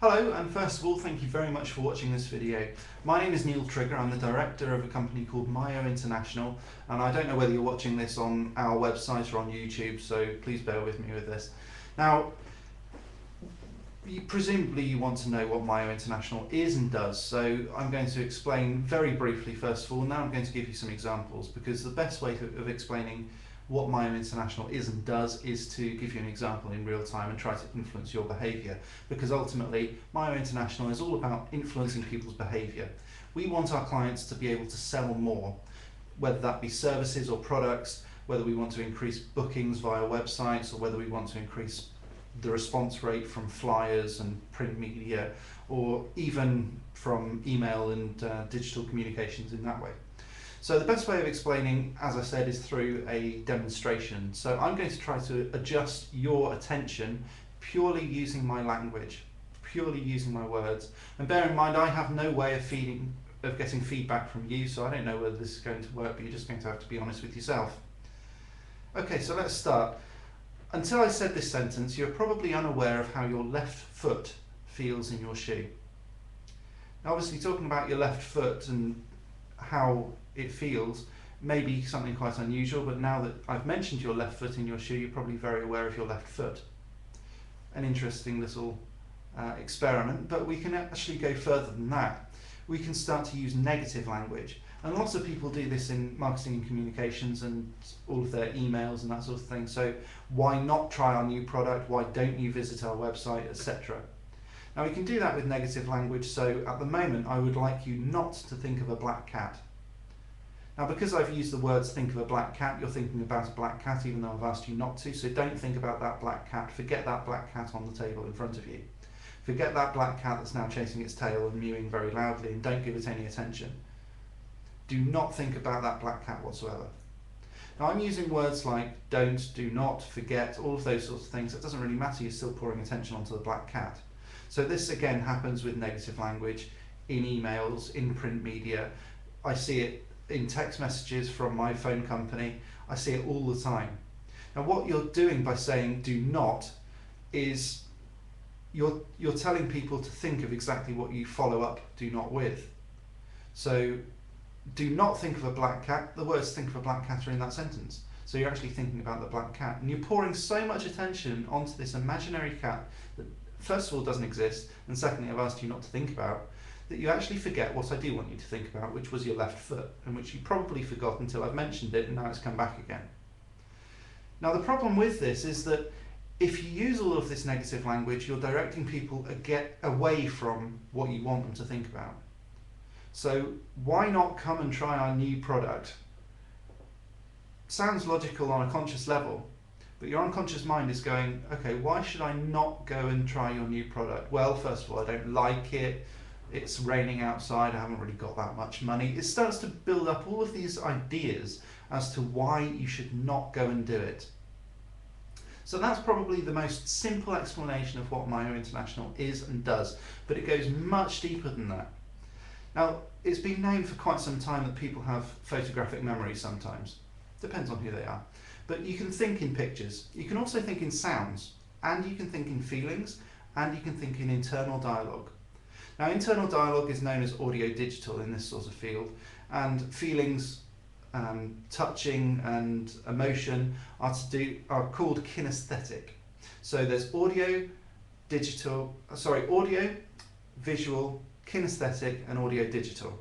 Hello, and first of all, thank you very much for watching this video. My name is Neil Trigger. I'm the director of a company called Myo International, and I don't know whether you're watching this on our website or on YouTube, so please bear with me with this. Now, presumably you want to know what Myo International is and does, so I'm going to explain very briefly first of all. Now I'm going to give you some examples, because the best way of explaining what Myo International is and does is to give you an example in real time and try to influence your behaviour, because ultimately Myo International is all about influencing people's behaviour. We want our clients to be able to sell more, whether that be services or products, whether we want to increase bookings via websites, or whether we want to increase the response rate from flyers and print media, or even from email and digital communications in that way. So the best way of explaining, as I said, is through a demonstration. So I'm going to try to adjust your attention purely using my language, purely using my words. And bear in mind, I have no way of getting feedback from you, so I don't know whether this is going to work, but you're just going to have to be honest with yourself. Okay, so let's start. Until I said this sentence, you're probably unaware of how your left foot feels in your shoe. Now, obviously, talking about your left foot and how it feels may be something quite unusual, but now that I've mentioned your left foot in your shoe, you're probably very aware of your left foot. An interesting little experiment, but we can actually go further than that. We can start to use negative language, and lots of people do this in marketing and communications and all of their emails and that sort of thing. So why not try our new product? Why don't you visit our website, etc. Now we can do that with negative language. So at the moment I would like you not to think of a black cat. Now, because I've used the words think of a black cat, you're thinking about a black cat even though I've asked you not to, so don't think about that black cat. Forget that black cat on the table in front of you. Forget that black cat that's now chasing its tail and mewing very loudly, and don't give it any attention. Do not think about that black cat whatsoever. Now I'm using words like don't, do not, forget, all of those sorts of things. It doesn't really matter, you're still pouring attention onto the black cat. So this again happens with negative language in emails, in print media. I see it in text messages from my phone company. I see it all the time. Now what you're doing by saying do not is you're telling people to think of exactly what you follow up do not with. So do not think of a black cat, the words think of a black cat are in that sentence. So you're actually thinking about the black cat, and you're pouring so much attention onto this imaginary cat that first of all doesn't exist, and secondly I've asked you not to think about, that you actually forget what I do want you to think about, which was your left foot, and which you probably forgot until I've mentioned it and now it's come back again. Now the problem with this is that if you use all of this negative language, you're directing people away from what you want them to think about. So why not come and try our new product? Sounds logical on a conscious level, but your unconscious mind is going, okay, why should I not go and try your new product? Well, first of all, I don't like it. It's raining outside, I haven't really got that much money. It starts to build up all of these ideas as to why you should not go and do it. So that's probably the most simple explanation of what Myo International is and does, but it goes much deeper than that. Now, it's been known for quite some time that people have photographic memory sometimes. Depends on who they are. But you can think in pictures. You can also think in sounds, and you can think in feelings, and you can think in internal dialogue. Now, internal dialogue is known as audio-digital in this sort of field, and feelings, touching and emotion are called kinesthetic. So there's audio, visual, kinesthetic and audio-digital.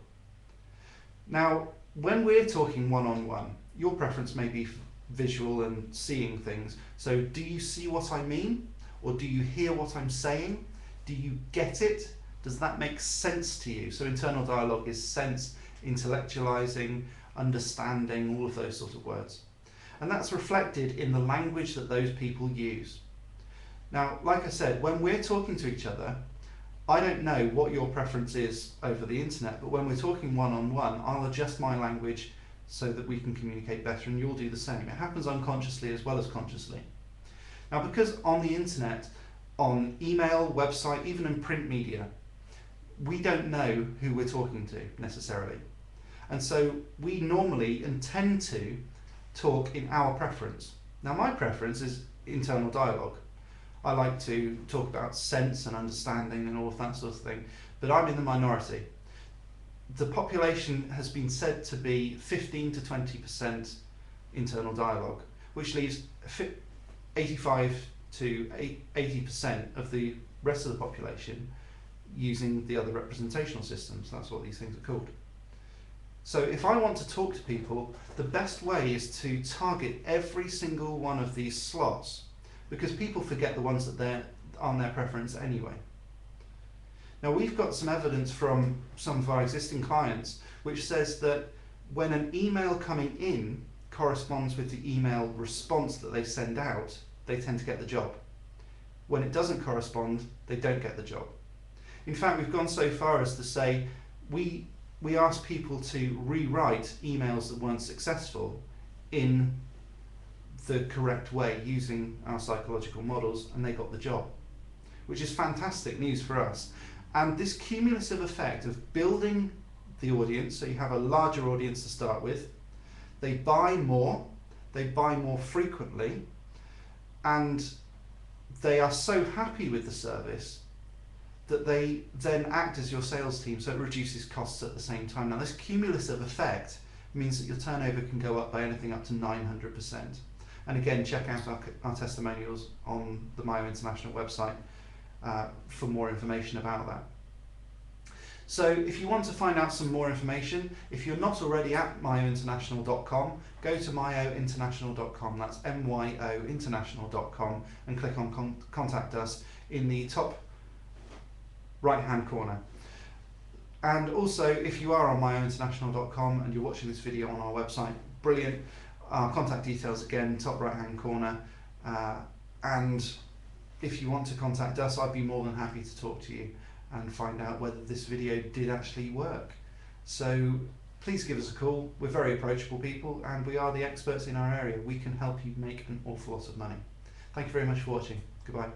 Now, when we're talking one-on-one, your preference may be visual and seeing things. So do you see what I mean? Or do you hear what I'm saying? Do you get it? Does that make sense to you? So internal dialogue is sense, intellectualizing, understanding, all of those sort of words. And that's reflected in the language that those people use. Now, like I said, when we're talking to each other, I don't know what your preference is over the internet, but when we're talking one-on-one, I'll adjust my language so that we can communicate better, and you'll do the same. It happens unconsciously as well as consciously. Now, because on the internet, on email, website, even in print media, we don't know who we're talking to necessarily. And so we normally and tend to talk in our preference. Now my preference is internal dialogue. I like to talk about sense and understanding and all of that sort of thing, but I'm in the minority. The population has been said to be 15 to 20% internal dialogue, which leaves 85 to 80% of the rest of the population using the other representational systems. That's what these things are called. So if I want to talk to people, the best way is to target every single one of these slots, because people forget the ones that they're on their preference anyway. Now, we've got some evidence from some of our existing clients which says that when an email coming in corresponds with the email response that they send out, they tend to get the job. When it doesn't correspond, they don't get the job. In fact, we've gone so far as to say we asked people to rewrite emails that weren't successful in the correct way using our psychological models, and they got the job, which is fantastic news for us. And this cumulative effect of building the audience, so you have a larger audience to start with, they buy more frequently, and they are so happy with the service that they then act as your sales team, so it reduces costs at the same time. Now, this cumulative effect means that your turnover can go up by anything up to 900%. And again, check out our testimonials on the Myo International website for more information about that. So if you want to find out some more information, if you're not already at myointernational.com, go to myointernational.com, that's myointernational.com, and click on Contact Us in the top right-hand corner. And also, if you are on myointernational.com and you're watching this video on our website, brilliant. Our contact details again, top right-hand corner. And if you want to contact us, I'd be more than happy to talk to you and find out whether this video did actually work. So please give us a call. We're very approachable people, and we are the experts in our area. We can help you make an awful lot of money. Thank you very much for watching. Goodbye.